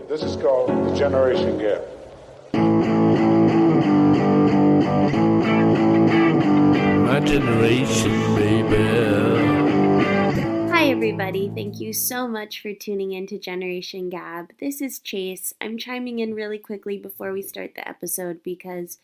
This is called the generation gap. My generation, baby. Hi everybody, thank you so much for tuning in to Generation Gab. This is Chase. I'm chiming in really quickly before we start the episode because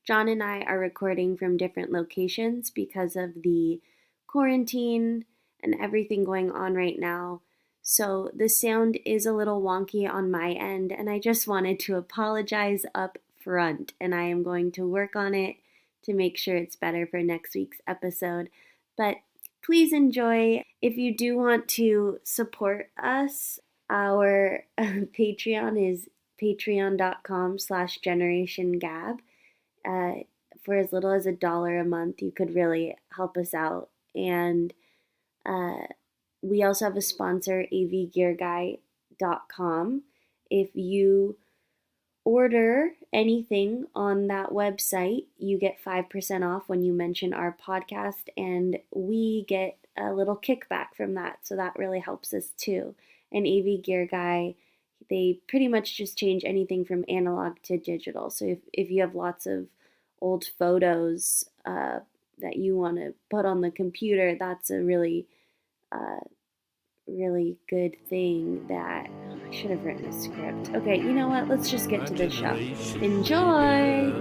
John and I are recording from different locations because of the quarantine and everything going on right now. So the sound is a little wonky on my end, and I just wanted to apologize up front, and I am going to work on it to make sure it's better for next week's episode. But please enjoy. If you do want to support us, our Patreon is patreon.com/generationgab. For as little as $1 a month, you could really help us out. And we also have a sponsor, avgearguy.com. If you order anything on that website, you get 5% off when you mention our podcast, and we get a little kickback from that, so that really helps us too. And AV Gear Guy, they pretty much just change anything from analog to digital. So if you have lots of old photos that you want to put on the computer, that's a really good thing that I should have written a script. Okay, you know what? Let's just get to the show. Enjoy!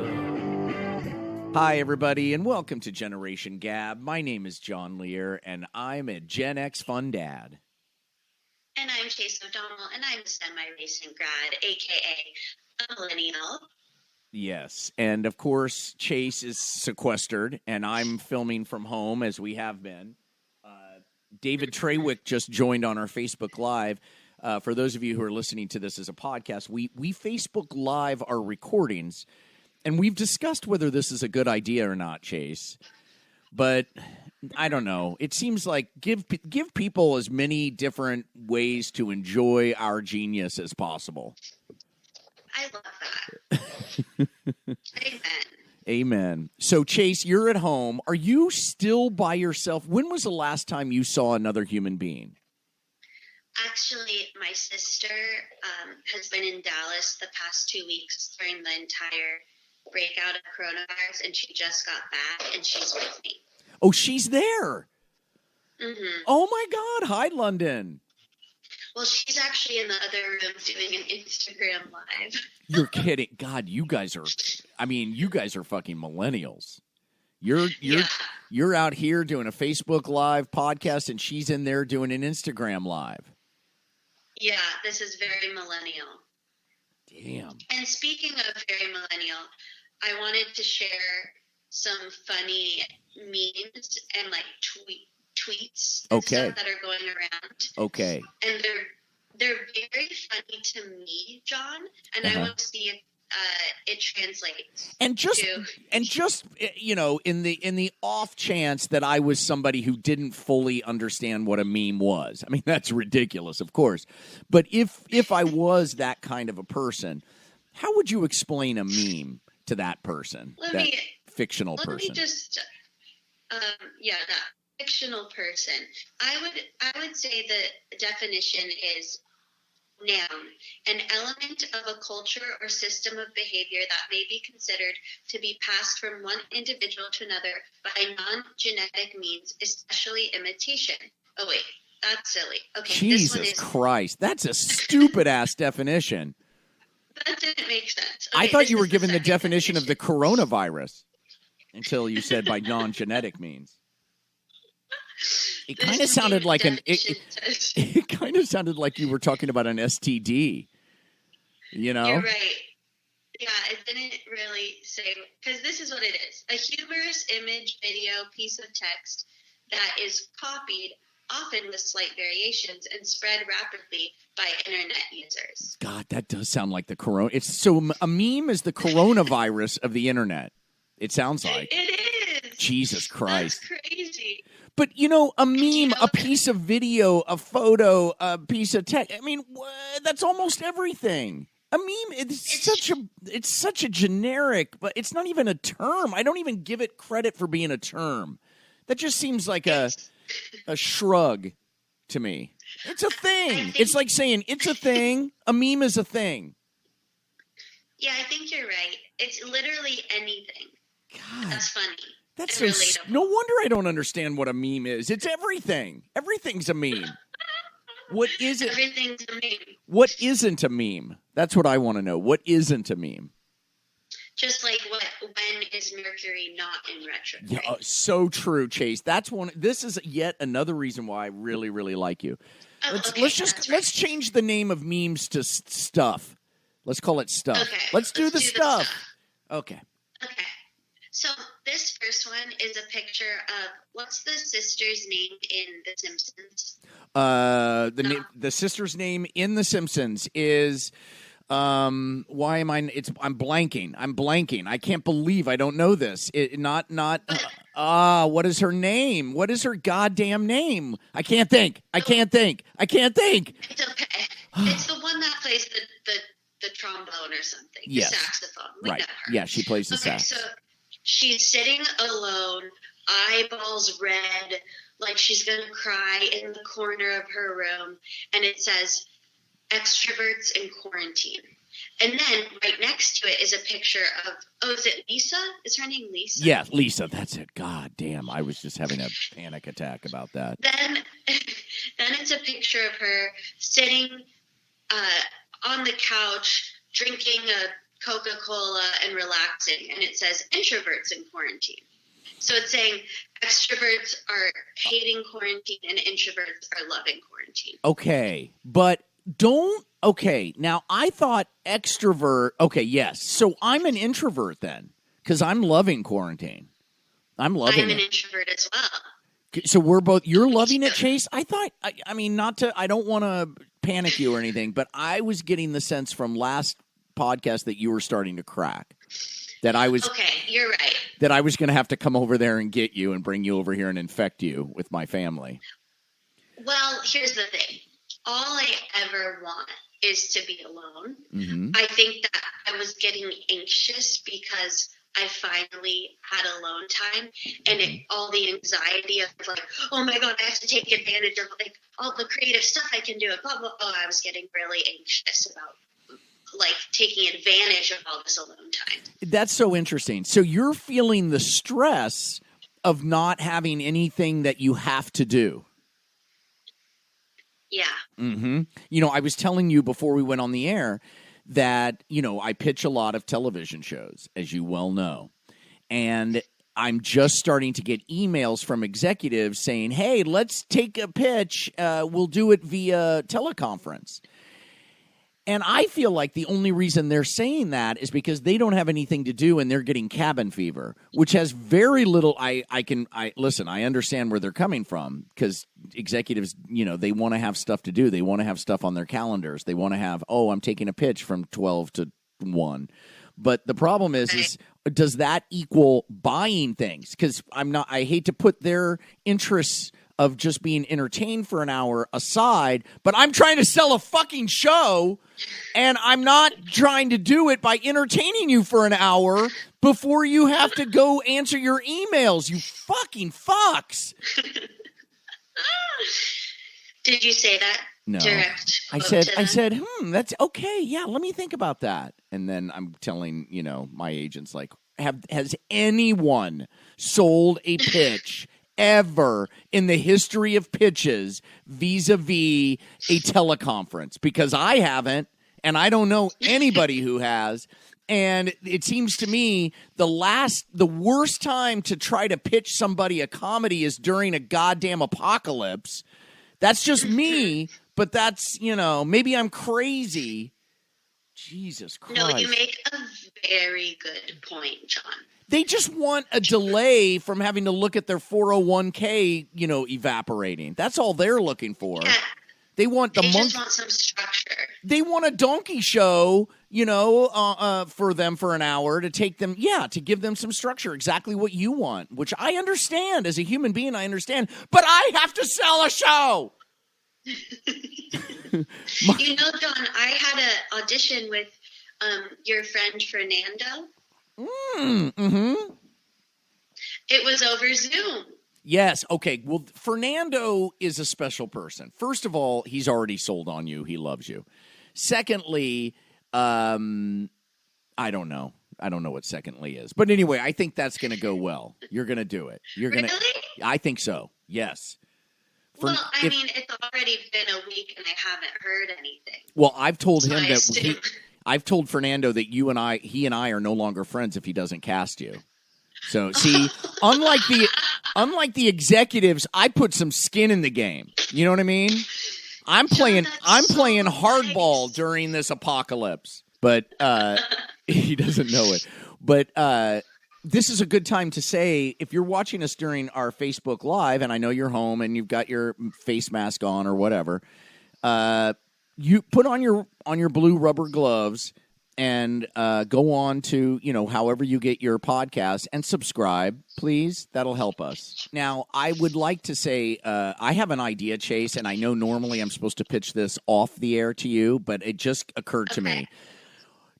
Hi, everybody, and welcome to Generation Gab. My name is John Lehr, and I'm a Gen X fun dad. And I'm Chase O'Donnell, and I'm a semi-recent grad, a.k.a. a millennial. Yes, and of course, Chase is sequestered, and I'm filming from home, as we have been. David Trawick just joined on our Facebook Live. For those of you who are listening to this as a podcast, we Facebook Live our recordings, and we've discussed whether this is a good idea or not, Chase. But I don't know. It seems like give people as many different ways to enjoy our genius as possible. I love that. Amen. Amen. So, Chase, you're at home. Are you still by yourself? When was the last time you saw another human being? Actually, my sister has been in Dallas the past 2 weeks during the entire breakout of coronavirus, and she just got back, and she's with me. Oh, she's there. Mm-hmm. Oh, my God. Hi, London. Well, she's actually in the other room doing an Instagram Live. You're kidding. God, you guys are fucking millennials. You're out here doing a Facebook Live podcast, and she's in there doing an Instagram Live. Yeah, this is very millennial. Damn. And speaking of very millennial, I wanted to share some funny memes and like tweets and stuff that are going around. Okay. And they're very funny to me, John, and I want to see if it translates. And just you know, in the off chance that I was somebody who didn't fully understand what a meme was. I mean, that's ridiculous, of course. But if I was that kind of a person, how would you explain a meme to that person? Fictional person. Let me just that fictional person. I would say the definition is noun, an element of a culture or system of behavior that may be considered to be passed from one individual to another by non-genetic means, especially imitation. Oh wait, that's silly. Okay, Jesus Christ, that's a stupid ass definition. That didn't make sense. Okay, I thought you were given the definition of the coronavirus until you said by non-genetic means. It kind of sounded like it kind of sounded like you were talking about an STD. You know? You're right. Yeah, it didn't really say, because this is what it is: a humorous image, video, piece of text that is copied, often with slight variations, and spread rapidly by internet users. God, that does sound like the corona. It's so a meme is the coronavirus of the internet. It sounds like it is. Jesus Christ, that's crazy. But, you know, a meme, a piece of video, a photo, a piece of text, I mean, that's almost everything. A meme, it's such a generic, but it's not even a term. I don't even give it credit for being a term. That just seems like a shrug to me. It's a thing. It's like saying it's a thing. A meme is a thing. Yeah, I think you're right. It's literally anything. God, that's funny. That's and so. relatable. No wonder I don't understand what a meme is. It's everything. Everything's a meme. What is it? Everything's a meme. What isn't a meme? That's what I want to know. What isn't a meme? Just like when is Mercury not in retrograde? Yeah, so true, Chase. That's one. This is yet another reason why I really, really like you. Let's change the name of memes to stuff. Let's call it stuff. Okay, let's do the stuff. Okay. Okay. So this first one is a picture of what's the sister's name in The Simpsons? The sister's name in The Simpsons is I'm blanking. I can't believe I don't know this. What is her name? What is her goddamn name? I can't think. It's okay. It's the one that plays the trombone or something. Yes. The saxophone. Right. Yeah, she plays the sax. So she's sitting alone, eyeballs red, like she's going to cry in the corner of her room. And it says, extroverts in quarantine. And then right next to it is a picture of, is it Lisa? Is her name Lisa? Yeah, Lisa. That's it. God damn. I was just having a panic attack about that. Then it's a picture of her sitting on the couch, drinking a Coca-Cola and relaxing. And it says introverts in quarantine. So it's saying extroverts are hating quarantine and introverts are loving quarantine. Okay, but now I thought extrovert, okay, yes. So I'm an introvert then, because I'm loving quarantine. I'm an introvert as well. So you're loving it, Chase? I thought, I don't want to panic you or anything, but I was getting the sense from last podcast that you were starting to crack. Okay, you're right. That I was going to have to come over there and get you and bring you over here and infect you with my family. Well, here's the thing. All I ever want is to be alone. Mm-hmm. I think that I was getting anxious because I finally had alone time and all the anxiety of like, oh my God, I have to take advantage of like all the creative stuff I can do. Blah, blah, blah. I was getting really anxious about like taking advantage of all this alone time. That's so interesting. So you're feeling the stress of not having anything that you have to do. Yeah. Mm-hmm. I was telling you before we went on the air that, I pitch a lot of television shows, as you well know. And I'm just starting to get emails from executives saying, hey, let's take a pitch. We'll do it via teleconference. And I feel like the only reason they're saying that is because they don't have anything to do and they're getting cabin fever, which has very little. Listen, I understand where they're coming from because executives, they want to have stuff to do. They want to have stuff on their calendars. They want to have, I'm taking a pitch from 12 to 1. But the problem is does that equal buying things? Because I hate to put their interests of just being entertained for an hour aside, but I'm trying to sell a fucking show, and I'm not trying to do it by entertaining you for an hour before you have to go answer your emails, you fucking fucks. Did you say that? No. I said, that's okay. Yeah, let me think about that. And then I'm telling, my agents like, has anyone sold a pitch ever in the history of pitches vis-a-vis a teleconference? Because I haven't, and I don't know anybody who has. And it seems to me the worst time to try to pitch somebody a comedy is during a goddamn apocalypse. That's just me, but that's, maybe I'm crazy. Jesus Christ. No, you make a very good point, John. They just want a delay from having to look at their 401k, evaporating. That's all they're looking for. Yeah. They want just want some structure. They want a donkey show, for them for an hour to take them, to give them some structure. Exactly what you want, which I understand. As a human being, I understand. But I have to sell a show. John, I had an audition with your friend Fernando. Mm-hmm. It was over Zoom. Yes. Okay. Well, Fernando is a special person. First of all, he's already sold on you. He loves you. Secondly, I don't know. I don't know what secondly is. But anyway, I think that's going to go well. You're going to do it. You're going to. Really? I think so. Yes. Well, I mean, it's already been a week and I haven't heard anything. Well, I've told him that I've told Fernando that he and I are no longer friends if he doesn't cast you. So, see, unlike the executives, I put some skin in the game. You know what I mean? I'm playing hardball during this apocalypse, but he doesn't know it. But this is a good time to say, if you're watching us during our Facebook Live, and I know you're home and you've got your face mask on or whatever, you put on your blue rubber gloves and go on to, however you get your podcast and subscribe, please. That'll help us. Now, I would like to say I have an idea, Chase, and I know normally I'm supposed to pitch this off the air to you, but it just occurred to me.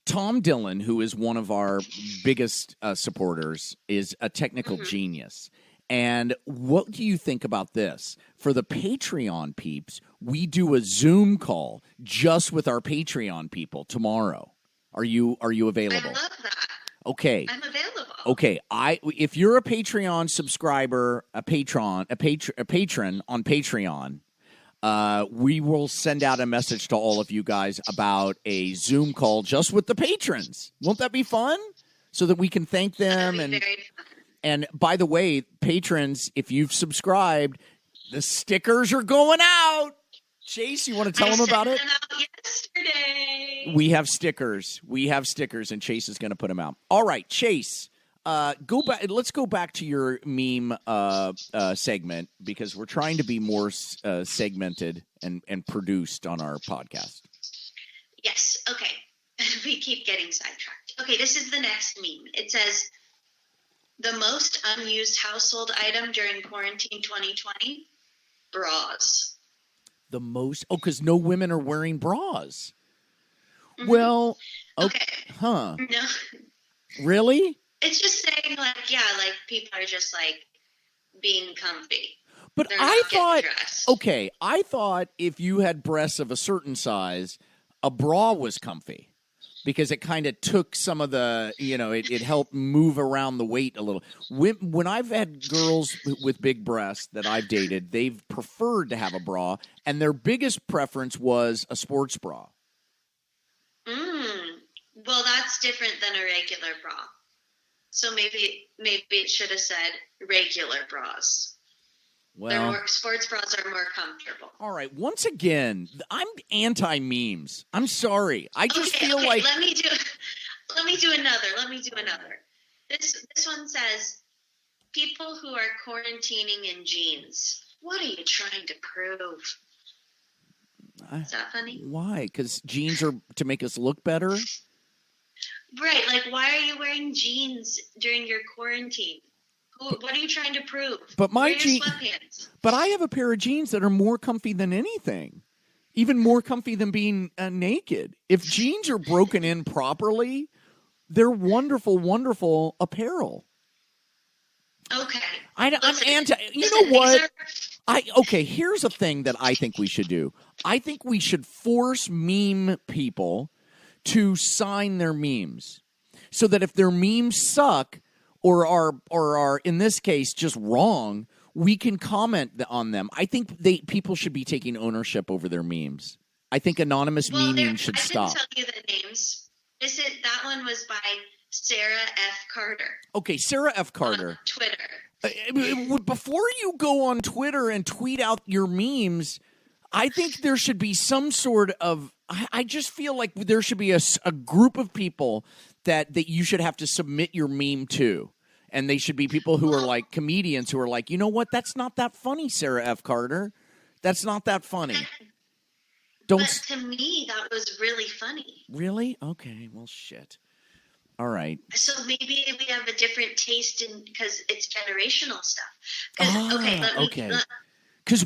Tom Dillon, who is one of our biggest supporters, is a technical genius. And what do you think about this? For the Patreon peeps, we do a Zoom call just with our Patreon people tomorrow. Are you available? I love that. Okay. I'm available. Okay. If you're a Patreon subscriber, a patron on Patreon, we will send out a message to all of you guys about a Zoom call just with the patrons. Won't that be fun? So that we can thank them. And by the way, patrons, if you've subscribed, the stickers are going out. Chase, you want to tell them about it? Yesterday. We have stickers, and Chase is going to put them out. All right, Chase, go back. Let's go back to your meme segment because we're trying to be more segmented and produced on our podcast. Yes. Okay. We keep getting sidetracked. Okay, this is the next meme. It says, the most unused household item during quarantine 2020, bras. The most? Oh, because no women are wearing bras. Mm-hmm. Well, okay. Huh. No. Really? It's just saying, like, people are just, being comfy. But I thought if you had breasts of a certain size, a bra was comfy. Because it kind of took some of the, it helped move around the weight a little. When I've had girls with big breasts that I've dated, they've preferred to have a bra, and their biggest preference was a sports bra. Well, that's different than a regular bra. So maybe it should have said regular bras. Well, sports bras are more comfortable. All right. Once again, I'm anti-memes. I'm sorry. I just feel like... Let me do another. This one says, people who are quarantining in jeans. What are you trying to prove? Is that funny? Why? Because jeans are to make us look better? Right. Why are you wearing jeans during your quarantine? What are you trying to prove? But But I have a pair of jeans that are more comfy than anything. Even more comfy than being naked. If jeans are broken in properly, they're wonderful, wonderful apparel. Okay. I'm anti. You know what? Here's a thing that I think we should do. I think we should force meme people to sign their memes, so that if their memes suck or are in this case just wrong, we can comment on them. I think people should be taking ownership over their memes. I think anonymous memeing should stop. I can tell you the names. That one was by Sarah F. Carter. Okay, Sarah F. Carter. On Twitter. Before you go on Twitter and tweet out your memes, I think there should be some sort of... I just feel like there should be a group of people that you should have to submit your meme to. And they should be people who are like comedians who are like, you know what? That's not that funny, Sarah F. Carter. That's not that funny. But to me, that was really funny. Really? Okay. Well, shit. All right. So maybe we have a different taste because it's generational stuff. Okay. Because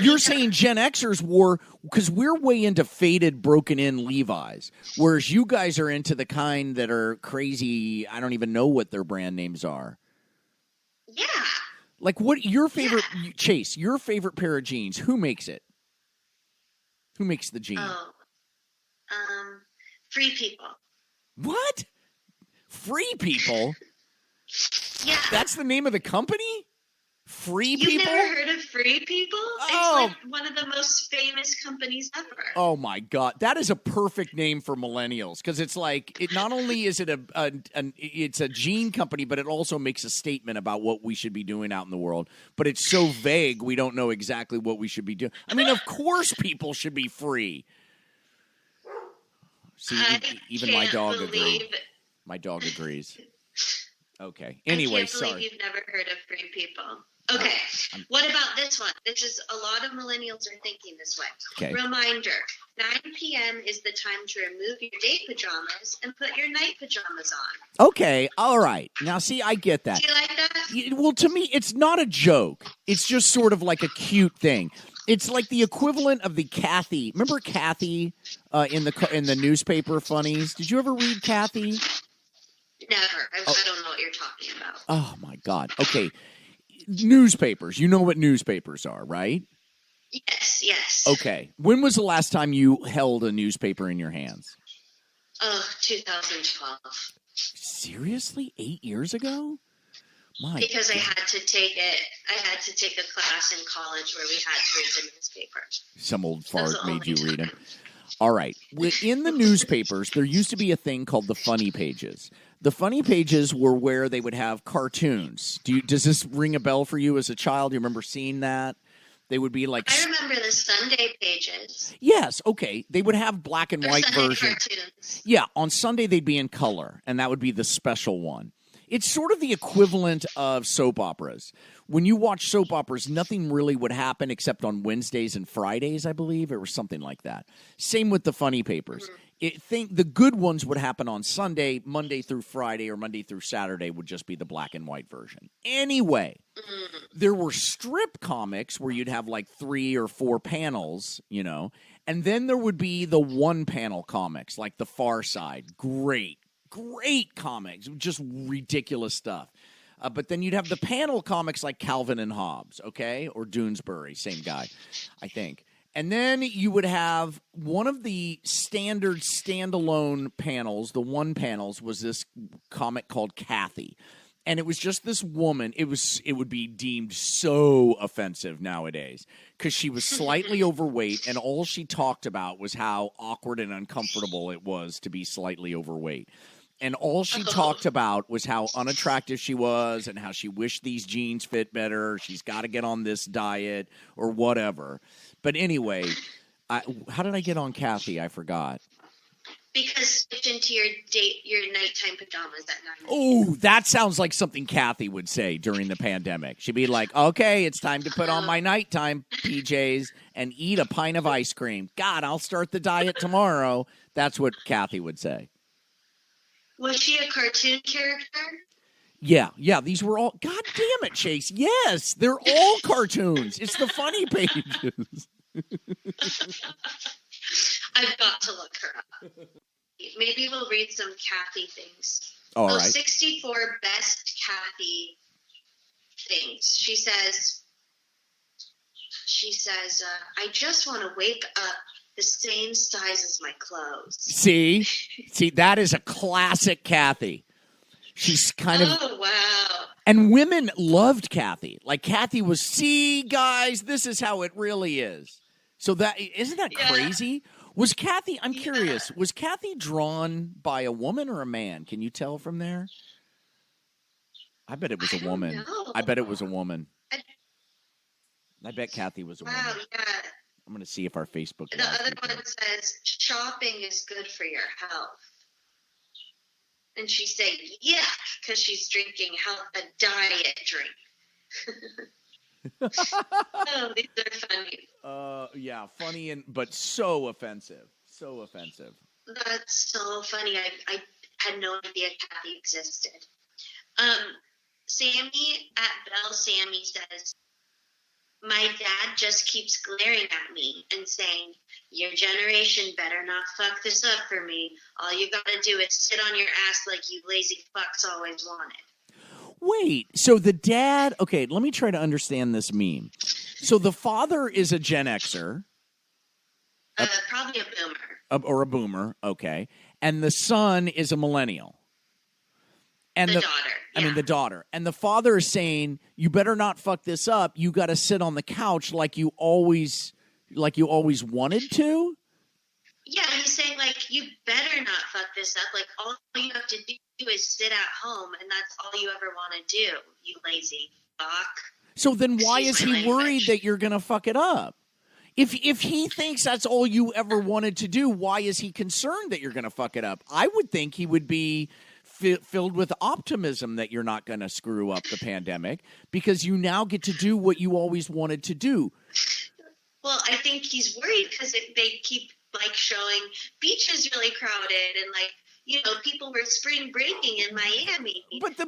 you're saying Gen Xers wore, because we're way into faded, broken in Levi's, whereas you guys are into the kind that are crazy. I don't even know what their brand names are. Yeah. Like, what your favorite Chase? Your favorite pair of jeans? Who makes it? Who makes the jean? Oh, Free People. What? Free People? Yeah. That's the name of the company? Free You've People? never heard of Free People? Oh. It's like one of the most famous companies ever. Oh my God, that is a perfect name for millennials because it's like it. Not only is it it's a jean company, but it also makes a statement about what we should be doing out in the world. But it's so vague, we don't know exactly what we should be doing. I mean, of course, people should be free. See, even my dog agrees. My dog agrees. Okay. Anyway, I can't believe you've never heard of Free People. Okay, what about this one? This is a lot of millennials are thinking this way. Okay. Reminder, 9 p.m. is the time to remove your day pajamas and put your night pajamas on. Okay, all right. Now, see, I get that. Do you like that? Well, to me, it's not a joke. It's just sort of like a cute thing. It's like the equivalent of the Kathy. Remember Kathy in the newspaper funnies? Did you ever read Kathy? Never. I don't know what you're talking about. Oh, my God. Okay. Newspapers. You know what newspapers are, right? Yes. Okay. When was the last time you held a newspaper in your hands? 2012. Seriously? 8 years ago? Because I had to take a class in college where we had to read the newspaper. Some old fart made you read them. All right. In the newspapers, there used to be a thing called the funny pages. The funny pages were where they would have cartoons. Does this ring a bell for you as a child? Do you remember seeing that? They would be like... I remember the Sunday pages. Yes, okay. They would have black and white version. Cartoons. Yeah, on Sunday they'd be in color, and that would be the special one. It's sort of the equivalent of soap operas. When you watch soap operas, nothing really would happen except on Wednesdays and Fridays, I believe, or something like that. Same with the funny papers. The good ones would happen on Sunday, Monday through Friday, or Monday through Saturday would just be the black and white version. Anyway, there were strip comics where you'd have like 3 or 4 panels, and then there would be the one-panel comics, like The Far Side. Great comics, just ridiculous stuff. But then you'd have the panel comics like Calvin and Hobbes, okay? Or Doonesbury, same guy, I think. And then you would have one of the standard standalone panels, the one panels, was this comic called Kathy. And it was just this woman. It would be deemed so offensive nowadays because she was slightly overweight, and all she talked about was how awkward and uncomfortable it was to be slightly overweight. And all she talked about was how unattractive she was and how she wished these jeans fit better. She's got to get on this diet or whatever. But anyway, how did I get on Kathy? I forgot. Because switch into your nighttime pajamas at 9. Oh, that sounds like something Kathy would say during the pandemic. She'd be like, okay, it's time to put on my nighttime PJs and eat a pint of ice cream. God, I'll start the diet tomorrow. That's what Kathy would say. Was she a cartoon character? Yeah. These were all. God damn it, Chase. Yes, they're all cartoons. It's the funny pages. I've got to look her up. Maybe we'll read some Kathy things. All right. 64 best Kathy things. She says, I just want to wake up the same size as my clothes. See, that is a classic Kathy. She's kind of... Oh, wow. And women loved Kathy. Like, Kathy was, see, guys, this is how it really is. So isn't that crazy? Was Kathy, I'm curious, was Kathy drawn by a woman or a man? Can you tell from there? I bet it was a woman. I bet it was a woman. I bet Kathy was a woman. Wow, yeah. I'm going to see if our Facebook... The other one says, shopping is good for your health. And she's saying, yeah, because she's drinking a diet drink. Oh, these are funny. Yeah, funny but so offensive. So offensive. That's so funny. I had no idea Kathy existed. Sammy at Bell Sammy says, my dad just keeps glaring at me and saying, your generation better not fuck this up for me. All you gotta do is sit on your ass like you lazy fucks always wanted. Wait, so the dad, okay, let me try to understand this meme. So the father is a Gen Xer. Probably a boomer. Or a boomer, okay. And the son is a millennial. And the daughter. Yeah. I mean, the daughter. And the father is saying, you better not fuck this up. You got to sit on the couch like you always wanted to. Yeah, he's saying, like, you better not fuck this up. Like, all you have to do is sit at home, and that's all you ever want to do, you lazy fuck. So then why is he worried that you're going to fuck it up? If he thinks that's all you ever wanted to do, why is he concerned that you're going to fuck it up? I would think he would be filled with optimism that you're not going to screw up the pandemic because you now get to do what you always wanted to do. Well, I think he's worried because they keep like showing beaches really crowded and like, you know, people were spring breaking in Miami. But the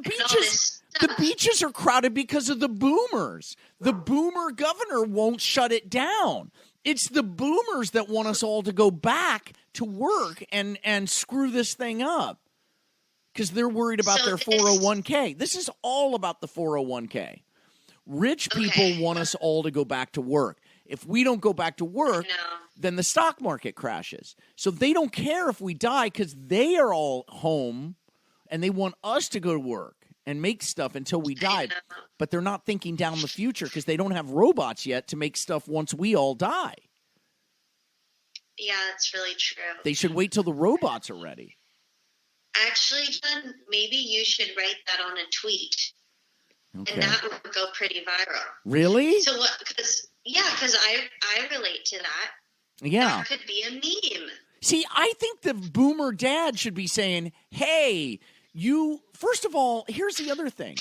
beaches are crowded because of the boomers. The boomer governor won't shut it down. It's the boomers that want us all to go back to work and screw this thing up because they're worried about their 401k. This is all about the 401k. Rich people want us all to go back to work. If we don't go back to work, then the stock market crashes. So they don't care if we die because they are all home and they want us to go to work and make stuff until we die. But they're not thinking down the future because they don't have robots yet to make stuff once we all die. Yeah, that's really true. They should wait till the robots are ready. Actually, John, maybe you should write that on a tweet. Okay. And that would go pretty viral. Really? So what? Because I relate to that. Yeah. That could be a meme. See, I think the boomer dad should be saying, hey, first of all, here's the other thing.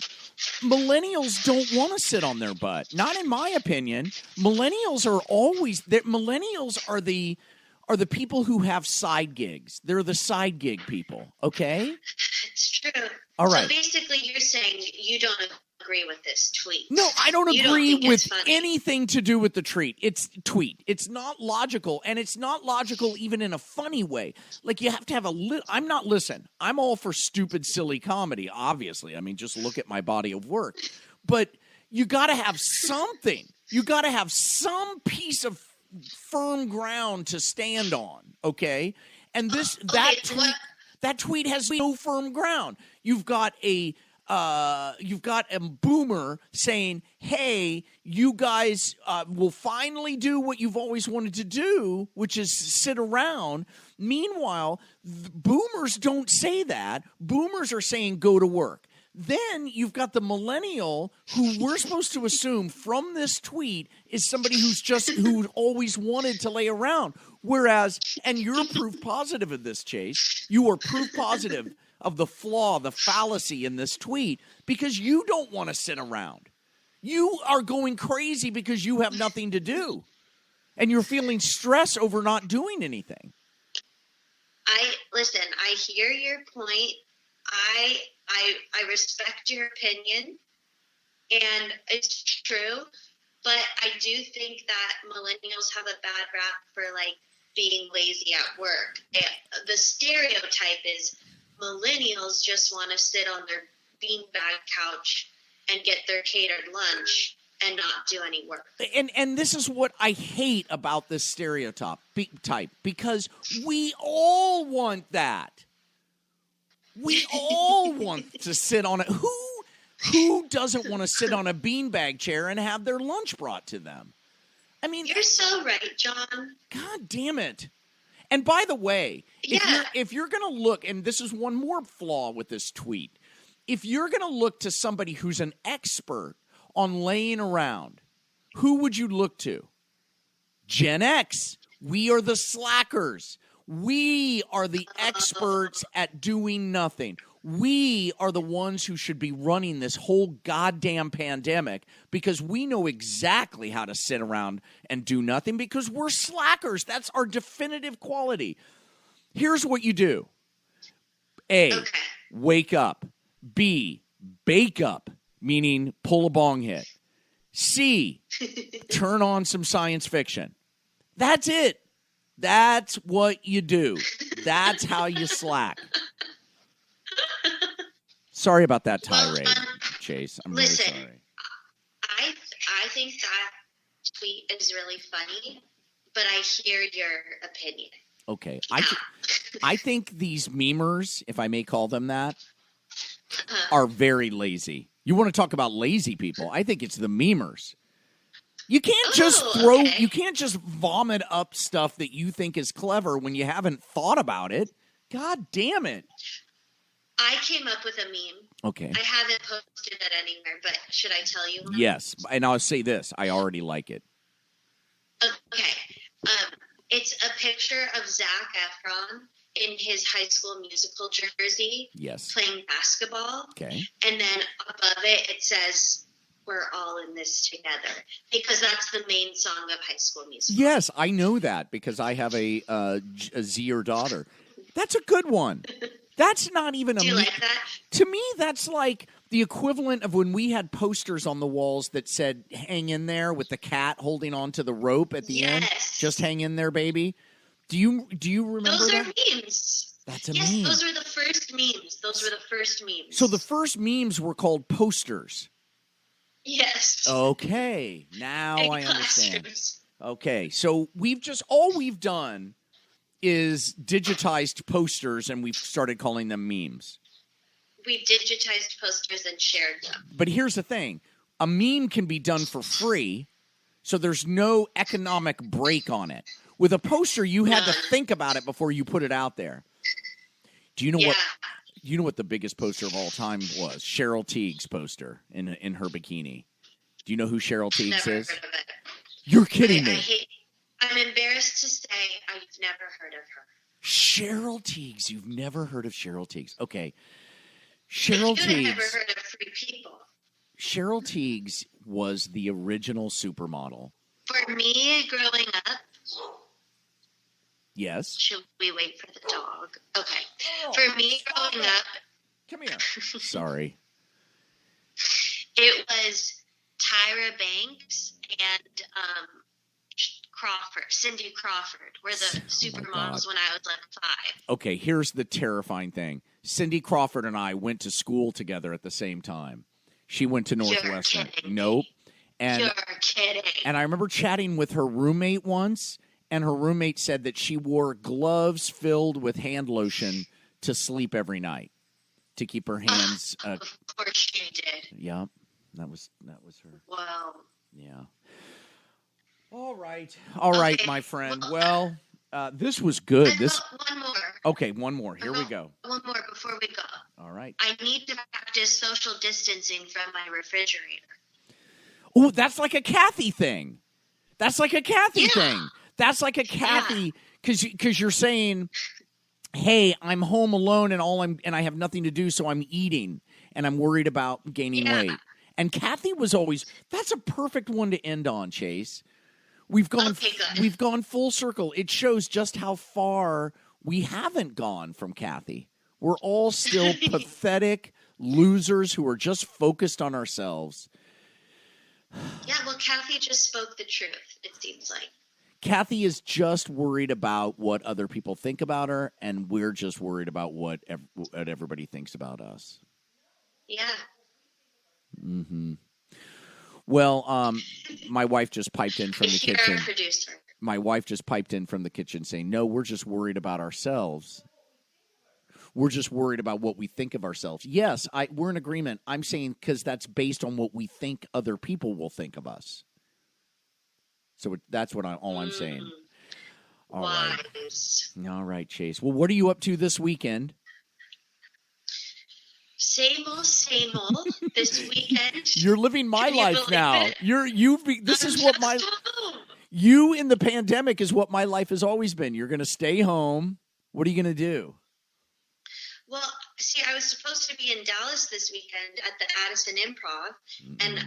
Millennials don't want to sit on their butt. Not in my opinion. Millennials are the people who have side gigs. They're the side gig people, okay? It's true. All right. So basically you're saying you don't agree with this tweet. No, I don't agree with anything to do with the tweet. It's not logical, and it's not logical even in a funny way. Like you have to have I'm all for stupid, silly comedy, obviously. I mean, just look at my body of work. But you got to have something. You got to have some piece of firm ground to stand on, okay? And that tweet has no firm ground. You've got a boomer saying, hey, you guys will finally do what you've always wanted to do, which is sit around. Meanwhile, boomers don't say that. Boomers are saying go to work. Then you've got the millennial who we're supposed to assume from this tweet is somebody who always wanted to lay around. Whereas, and you're proof positive of this, Chase. You are proof positive of the flaw, the fallacy in this tweet because you don't want to sit around. You are going crazy because you have nothing to do. And you're feeling stress over not doing anything. Listen, I hear your point. I respect your opinion, and it's true, but I do think that millennials have a bad rap for, like, being lazy at work. The stereotype is millennials just want to sit on their beanbag couch and get their catered lunch and not do any work. And this is what I hate about this stereotype, because we all want that. We all want to sit on it. Who doesn't want to sit on a beanbag chair and have their lunch brought to them? I mean, you're so right, John. God damn it. And by the way, if you're going to look, and this is one more flaw with this tweet, if you're going to look to somebody who's an expert on laying around, who would you look to? Gen X. We are the slackers. We are the experts at doing nothing. We are the ones who should be running this whole goddamn pandemic because we know exactly how to sit around and do nothing because we're slackers. That's our definitive quality. Here's what you do. A, wake up. B, bake up, meaning pull a bong hit. C, turn on some science fiction. That's it. That's what you do. That's how you slack. Sorry about that tirade. Chase. I'm Listen, really sorry. I think that tweet is really funny, but I hear your opinion. Okay. Yeah. I think these memers, if I may call them that, are very lazy. You want to talk about lazy people? I think it's the memers. You can't you can't just vomit up stuff that you think is clever when you haven't thought about it. God damn it. I came up with a meme. Okay. I haven't posted it anywhere, but should I tell you? Yes, and I'll say this. I already like it. Okay. It's a picture of Zac Efron in his High School Musical jersey. Yes. Playing basketball. Okay. And then above it says, "We're all in this together," because that's the main song of High School Musical. Yes, I know that because I have a Zier daughter. That's a good one. That's not even a. Do you like that? To me, that's like the equivalent of when we had posters on the walls that said "Hang in there" with the cat holding onto the rope at the end. Just hang in there, baby. Do you remember those that? Those are memes. That's a yes, meme. those were the first memes. So the first memes were called posters. Yes. Okay, now I understand. Okay, so all we've done is digitized posters, and we've started calling them memes. We've digitized posters and shared them. But here's the thing. A meme can be done for free, so there's no economic break on it. With a poster, you had to think about it before you put it out there. Do you know what? You know what the biggest poster of all time was? Cheryl Teague's poster in her bikini. Do you know who Cheryl Teague is? Never heard of it. You're kidding me. I'm embarrassed to say I've never heard of her. Cheryl Teagues. You've never heard of Cheryl Teagues. Okay. Cheryl Teagues. You've never heard of Free People. Cheryl Teagues was the original supermodel. For me, growing up. Yes. Should we wait for the dog? Okay. For me, growing up. Come here. Sorry. It was Tyra Banks and Cindy Crawford were the supermodels when I was like 5. Okay, here's the terrifying thing. Cindy Crawford and I went to school together at the same time. She went to Northwestern. You're kidding Nope. And, You're kidding. And I remember chatting with her roommate once, and her roommate said that she wore gloves filled with hand lotion to sleep every night to keep her hands. Of course she did. Yeah, that was her. Wow. Yeah. All right, my friend. Well, this was good. One more. Okay, one more. Here we go. One more before we go. All right. I need to practice social distancing from my refrigerator. Oh, that's like a Kathy thing. That's like a Kathy thing. That's like a Kathy because you're saying, "Hey, I'm home alone and I have nothing to do, so I'm eating and I'm worried about gaining weight." And Kathy was always that's a perfect one to end on, Chase. We've gone full circle. It shows just how far we haven't gone from Kathy. We're all still pathetic losers who are just focused on ourselves. Yeah, well, Kathy just spoke the truth, it seems like. Kathy is just worried about what other people think about her, and we're just worried about what everybody thinks about us. Yeah. Mm-hmm. Well, my wife just piped in from the kitchen. Our producer. My wife just piped in from the kitchen saying, "No, we're just worried about ourselves. We're just worried about what we think of ourselves." Yes, we're in agreement. I'm saying because that's based on what we think other people will think of us. So that's what all I'm saying. All right. All right, Chase. Well, what are you up to this weekend? Same old this weekend. You're living my life now. You in the pandemic is what my life has always been. You're going to stay home. What are you going to do? Well, see, I was supposed to be in Dallas this weekend at the Addison Improv, and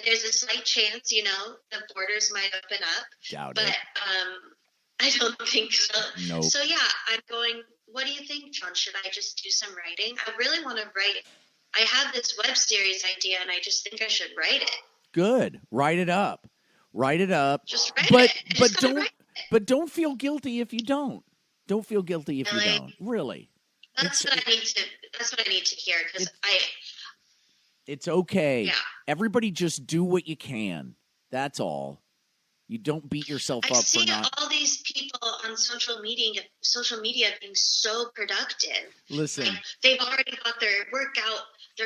there's a slight chance, the borders might open up. Doubt it. I don't think so. Nope. So, yeah, I'm going, what do you think, John? Should I just do some writing? I really want to write. I have this web series idea, and I just think I should write it. Good. Write it up. Just write it. But don't feel guilty if you don't. Don't feel guilty if you don't. Really. That's what I need to hear, because It's okay. Yeah. Everybody just do what you can. That's all. You don't beat yourself I up see for not. all these people on social media being so productive. Listen, Like, they've already got their live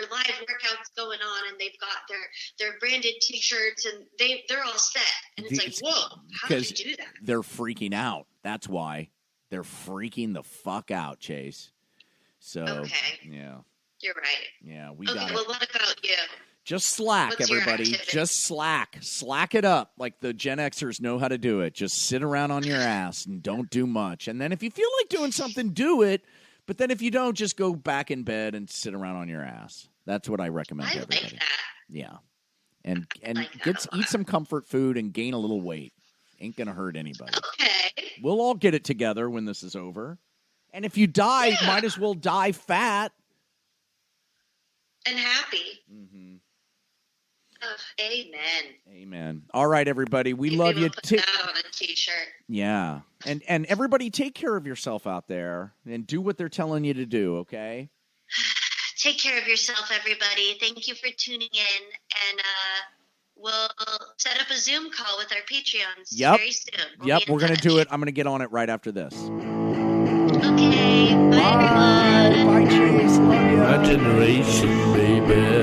workouts going on, and they've got their branded T-shirts, and they're all set. And it's like, whoa, how did you do that? They're freaking out. That's why they're freaking the fuck out, Chase. So, yeah, you're right. Yeah, we got it. Well, what about you? Just slack, What's your everybody. activity? Just slack. Slack it up like the Gen Xers know how to do it. Just sit around on your ass and don't do much. And then if you feel like doing something, do it. But then if you don't, just go back in bed and sit around on your ass. That's what I recommend to everybody. Like that. Yeah. And like that a eat some comfort food and gain a little weight. Ain't going to hurt anybody. Okay. We'll all get it together when this is over. And if you die, might as well die fat. And happy. Mm-hmm. Amen. Amen. All right, everybody. We love Maybe you. we'll put that on a T-shirt. Yeah. And everybody take care of yourself out there and do what they're telling you to do, okay? Take care of yourself, everybody. Thank you for tuning in. And we'll set up a Zoom call with our Patreons very soon. We're going to do it. I'm going to get on it right after this. Okay. Bye, everyone. Bye, Chase. Love you. My generation, baby.